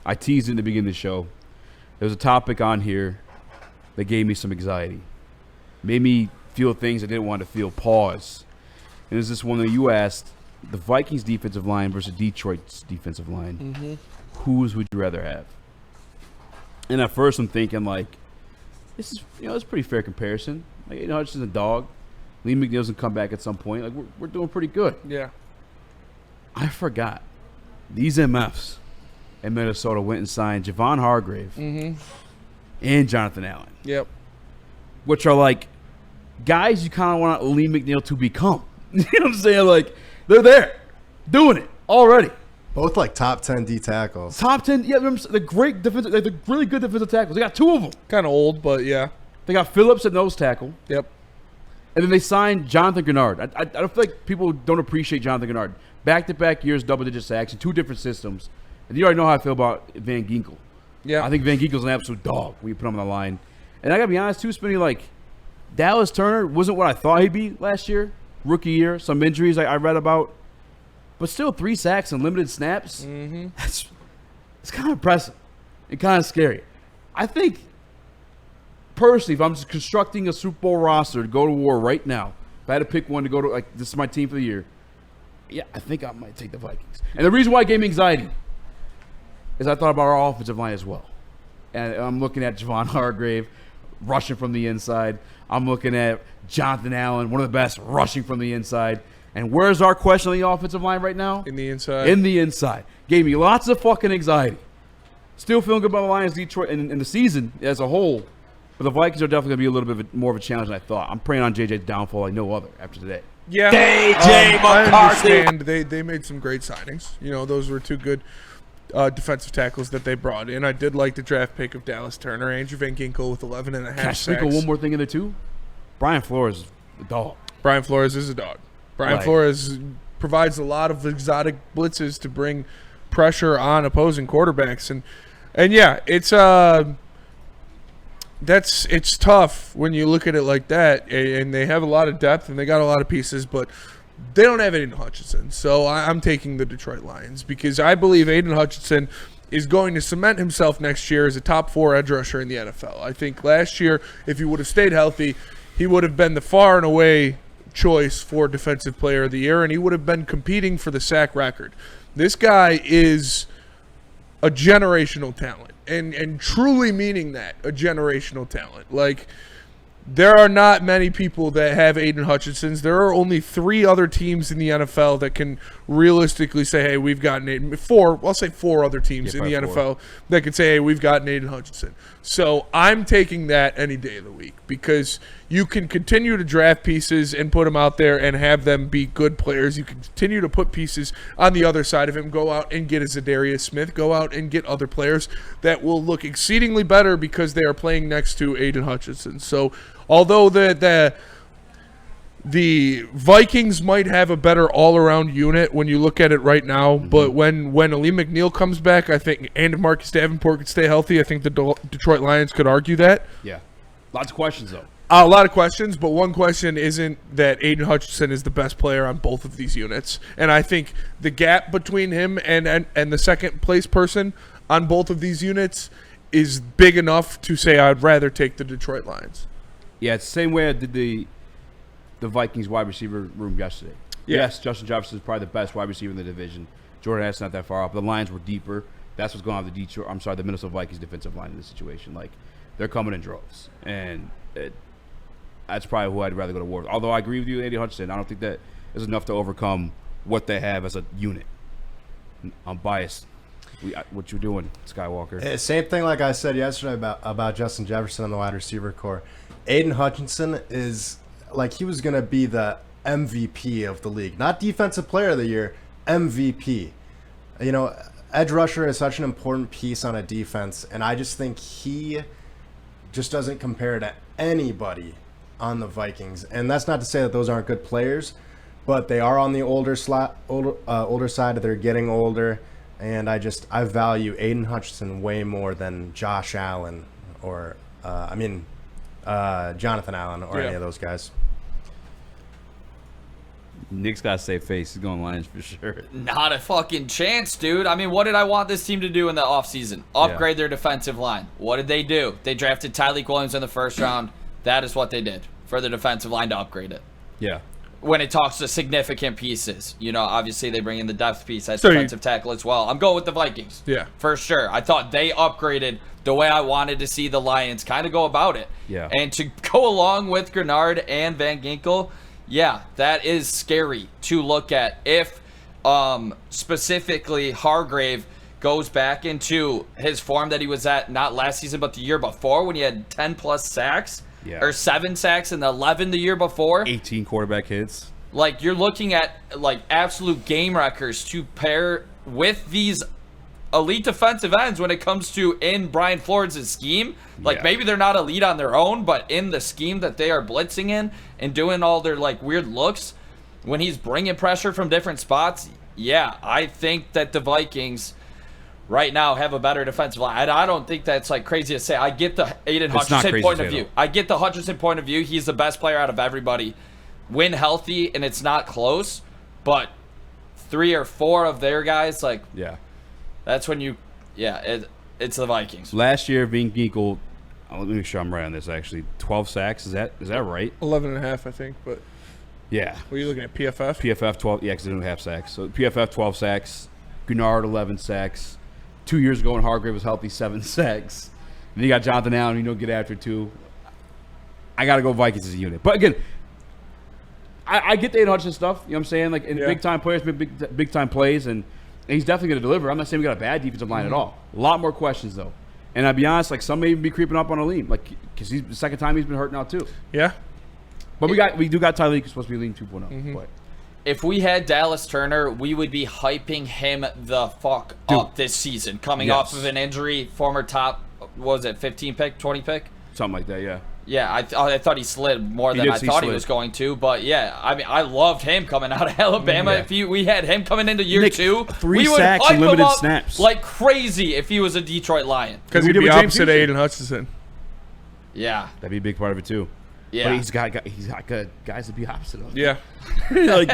I teased it in the beginning of the show. There was a topic on here that gave me some anxiety. Made me feel things I didn't want to feel. Pause. And there's this one that you asked, the Vikings defensive line versus Detroit's defensive line. Mm-hmm. Whose would you rather have? And at first I'm thinking, like, this is, it's a pretty fair comparison. Like, Hutchinson's a dog. Lee McNeil's going to come back at some point. Like, we're doing pretty good. Yeah. I forgot. These MFs in Minnesota went and signed Javon Hargrave and Jonathan Allen. Yep. Which are, like, guys you kind of want Lee McNeil to become. You know what I'm saying? Like, they're there. Doing it already. Both like top 10 D tackles. Top 10. Yeah, the great defensive, like the really good defensive tackles. They got two of them. Kind of old, but yeah. They got Phillips at nose tackle. Yep. And then they signed Jonathan Gennard. I don't feel like people don't appreciate Jonathan Gennard. Back-to-back years, double-digit sacks in two different systems. And you already know how I feel about Van Ginkel. Yeah. I think Van Ginkel's an absolute dog when you put him on the line. And I got to be honest, too, Spinny, like, Dallas Turner wasn't what I thought he'd be last year. Rookie year. Some injuries I read about. But still 3 sacks and limited snaps. Mm-hmm. It's kind of impressive and kind of scary. I think, personally, if I'm just constructing a Super Bowl roster to go to war right now, if I had to pick one to go to, like, this is my team for the year, yeah, I think I might take the Vikings. And the reason why it gave me anxiety is I thought about our offensive line as well. And I'm looking at Javon Hargrave rushing from the inside. I'm looking at Jonathan Allen, one of the best rushing from the inside. And where's our question on the offensive line right now? In the inside. In the inside. Gave me lots of fucking anxiety. Still feeling good about the Lions, Detroit, and the season as a whole. But the Vikings are definitely going to be a little bit more of a challenge than I thought. I'm praying on JJ's downfall like no other after today. Yeah. JJ McCarthy. I understand. They made some great signings. Those were 2 good defensive tackles that they brought in. I did like the draft pick of Dallas Turner. Andrew Van Ginkel with 11 and a half Can I sacks. sprinkle one more thing in there, too? Brian Flores is a dog. Brian Flores is a dog. Brian Flores provides a lot of exotic blitzes to bring pressure on opposing quarterbacks, and yeah, it's tough when you look at it like that. And they have a lot of depth and they got a lot of pieces, but they don't have Aiden Hutchinson. So I'm taking the Detroit Lions because I believe Aiden Hutchinson is going to cement himself next year as a top 4 edge rusher in the NFL. I think last year, if he would have stayed healthy, he would have been the far and away choice for Defensive Player of the Year, and he would have been competing for the sack record. This guy is a generational talent, and truly meaning that, a generational talent. Like, there are not many people that have Aiden Hutchinson's. There are only 3 other teams in the NFL that can realistically say, hey, we've gotten Aiden. 4, I'll say 4 other teams in the NFL that could say, hey, we've gotten Aiden Hutchinson. So I'm taking that any day of the week because you can continue to draft pieces and put them out there and have them be good players. You can continue to put pieces on the other side of him, go out and get a Zadarius Smith, go out and get other players that will look exceedingly better because they are playing next to Aiden Hutchinson. So although the Vikings might have a better all-around unit when you look at it right now, but when Lee McNeil comes back, I think, and if Marcus Davenport could stay healthy, I think the Detroit Lions could argue that. Yeah. Lots of questions, though. A lot of questions, but one question isn't that Aiden Hutchinson is the best player on both of these units. And I think the gap between him and the second-place person on both of these units is big enough to say I'd rather take the Detroit Lions. Yeah, it's the same way I did the Vikings wide receiver room yesterday. Yeah. Yes, Justin Jefferson is probably the best wide receiver in the division. Jordan Addison's not that far off. The Lions were deeper. That's what's going on with the Minnesota Vikings defensive line in this situation. Like, they're coming in droves. And that's probably who I'd rather go to war with. Although I agree with you, Aiden Hutchinson. I don't think that is enough to overcome what they have as a unit. I'm biased. What you doing, Skywalker? Same thing like I said yesterday about Justin Jefferson on the wide receiver core. Aiden Hutchinson is like he was going to be the MVP of the league. Not Defensive Player of the Year, MVP. Edge rusher is such an important piece on a defense, and I just think he just doesn't compare to anybody on the Vikings. And that's not to say that those aren't good players, but they are on the older side. They're getting older, and I value Aiden Hutchinson way more than Josh Allen or Jonathan Allen or any of those guys. Nick's got to save face. He's going Lions for sure. Not a fucking chance, dude. I mean, what did I want this team to do in the offseason? Upgrade their defensive line. What did they do? They drafted Tyreek Williams in the first round. That is what they did for the defensive line to upgrade it. Yeah. When it talks to significant pieces, obviously they bring in the depth piece at defensive tackle as well. I'm going with the Vikings. Yeah. For sure. I thought they upgraded the way I wanted to see the Lions kind of go about it. Yeah. And to go along with Grenard and Van Ginkel, yeah, that is scary to look at. If specifically Hargrave goes back into his form that he was at not last season but the year before when he had 10-plus sacks. Yeah. Or 7 sacks and 11 the year before. 18 quarterback hits. Like, you're looking at, like, absolute game wreckers to pair with these elite defensive ends when it comes to in Brian Flores' scheme. Like, maybe they're not elite on their own, but in the scheme that they are blitzing in and doing all their, like, weird looks, when he's bringing pressure from different spots, yeah, I think that the Vikings right now have a better defensive line. I don't think that's like crazy to say. I get the Aiden Hutchinson point of view. I get the Hutchinson point of view. He's the best player out of everybody. When healthy and it's not close, but 3 or 4 of their guys, like, that's when you, it's the Vikings. Last year, Van Ginkel, let me make sure I'm right on this actually. 12 sacks, is that right? 11 and a half, I think, but yeah. Were you looking at PFF? PFF 12, yeah, because they don't have sacks. So PFF 12 sacks, Grenard 11 sacks. 2 years ago when Hargrave was healthy, 7 sacks. Then you got Jonathan Allen, you don't get after 2. I got to go Vikings as a unit. But again, I get the Aiden Hutchinson stuff. You know what I'm saying? Like, in big-time players, big-time plays, and he's definitely going to deliver. I'm not saying we got a bad defensive line at all. A lot more questions, though. And I'll be honest, like, some may even be creeping up on Aleem. Like, because he's the second time he's been hurt now, too. Yeah. But we do got Tyreek, who's supposed to be Aleem 2.0. But if we had Dallas Turner, we would be hyping him the fuck up this season. Coming off of an injury, former top, what was it, 15 pick, 20 pick? Something like that, yeah. Yeah, I thought he slid more than I thought he was going to. But, yeah, I mean, I loved him coming out of Alabama. If we had him coming into year 2, 3 we would sacks hype and limited him up snaps. like crazy if he was a Detroit Lion. Because he'd be opposite Aiden Hutchinson. Yeah. That'd be a big part of it, too. Yeah. But he's got good guys to be opposite of him. Yeah. Like,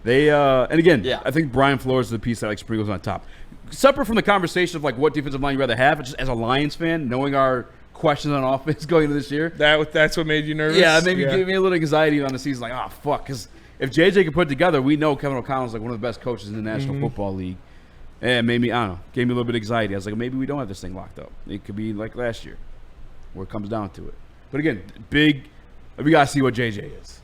they and again, I think Brian Flores is the piece that like sprinkles on top. Separate from the conversation of like what defensive line you rather have, just as a Lions fan, knowing our questions on offense going into this year. That's what made you nervous? Yeah, maybe gave me a little anxiety on the season. Like, oh fuck, because if JJ can put it together, we know Kevin O'Connell's like one of the best coaches in the National Football League. And maybe I don't know, gave me a little bit of anxiety. I was like, maybe we don't have this thing locked up. It could be like last year, where it comes down to it. But again, we gotta see what JJ is.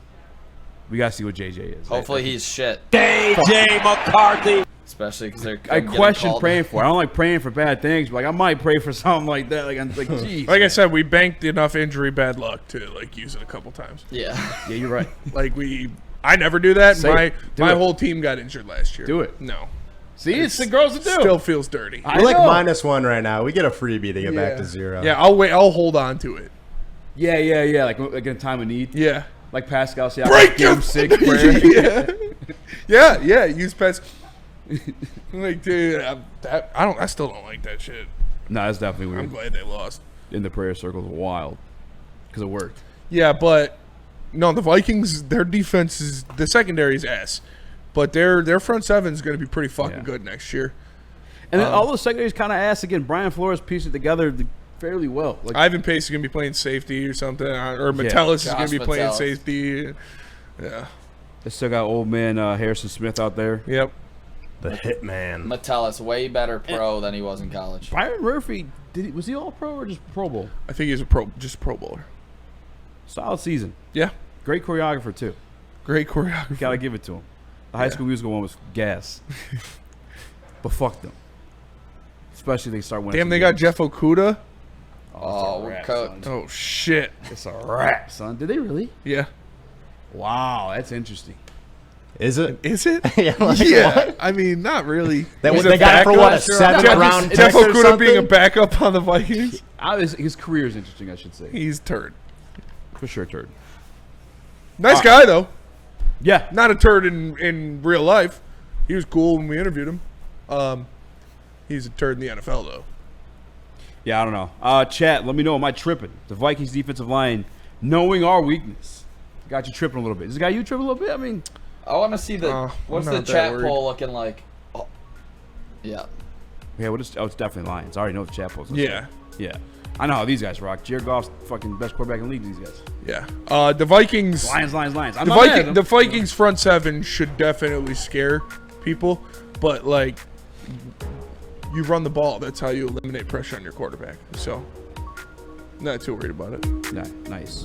Hopefully he's shit. JJ McCarthy. Especially because they're. I question praying for. I don't like praying for bad things, but like I might pray for something like that. Like I'm like, geez. Like I said, we banked enough injury bad luck to like use it a couple times. Yeah. Yeah, you're right. Like I never do that. My it. whole team got injured last year. Do it. No. See, it's the girls to do. Still feels dirty. We're like -1 right now. We get a freebie to get back to 0. Yeah, I'll wait. I'll hold on to it. Yeah. Like in a time of need. Yeah. Like Pascal said, Break game 6 prayer. yeah. Use Pascal. Like, dude, I still don't like that shit. No, that's definitely weird. I'm glad they lost. In the prayer circles, wild, because it worked. Yeah, but no, the Vikings, their defense is the secondary is ass, but their front seven is going to be pretty fucking good next year. And then all those secondaries kind of ass again. Brian Flores pieced it together fairly well. Like Ivan Pace is going to be playing safety or something, or Metellus is going to be playing safety. Yeah, they still got old man Harrison Smith out there. Yep. The Hitman. Metellus, way better pro than he was in college. Byron Murphy, was he all pro or just Pro Bowl? I think he's just a Pro Bowler. Solid season. Yeah. Great choreographer too. Great choreographer. Gotta give it to him. The High School Musical one was gas. But fuck them. Especially they start winning. Damn, they got Jeff Okuda. Oh, we're cooked. Oh shit. It's a wrap, son. Did they really? Yeah. Wow, that's interesting. Is it? Is it? Yeah. What? I mean, not really. They got it for what, a 7th round pick Jeff or Okuda being a something? backup on the Vikings. His career is interesting, I should say. He's turd. For sure, turd. Nice guy though. Yeah. Not a turd in real life. He was cool when we interviewed him. He's a turd in the NFL though. Yeah, I don't know. Chat, let me know. Am I tripping? The Vikings defensive line, knowing our weekness, got you tripping a little bit. Is it got you tripping a little bit? I mean, I want to see the what's I'm the not that chat worried. poll looking like. Oh. Yeah. Yeah, it's definitely Lions. I already know what the chat post. Yeah. Yeah. I know how these guys rock. Jared Goff's fucking best quarterback in the league. These guys. Yeah. The Vikings. Lions. I'm The, not mad at them. the Vikings front seven should definitely scare people, but like, you run the ball. That's how you eliminate pressure on your quarterback. So, not too worried about it. Yeah, nice.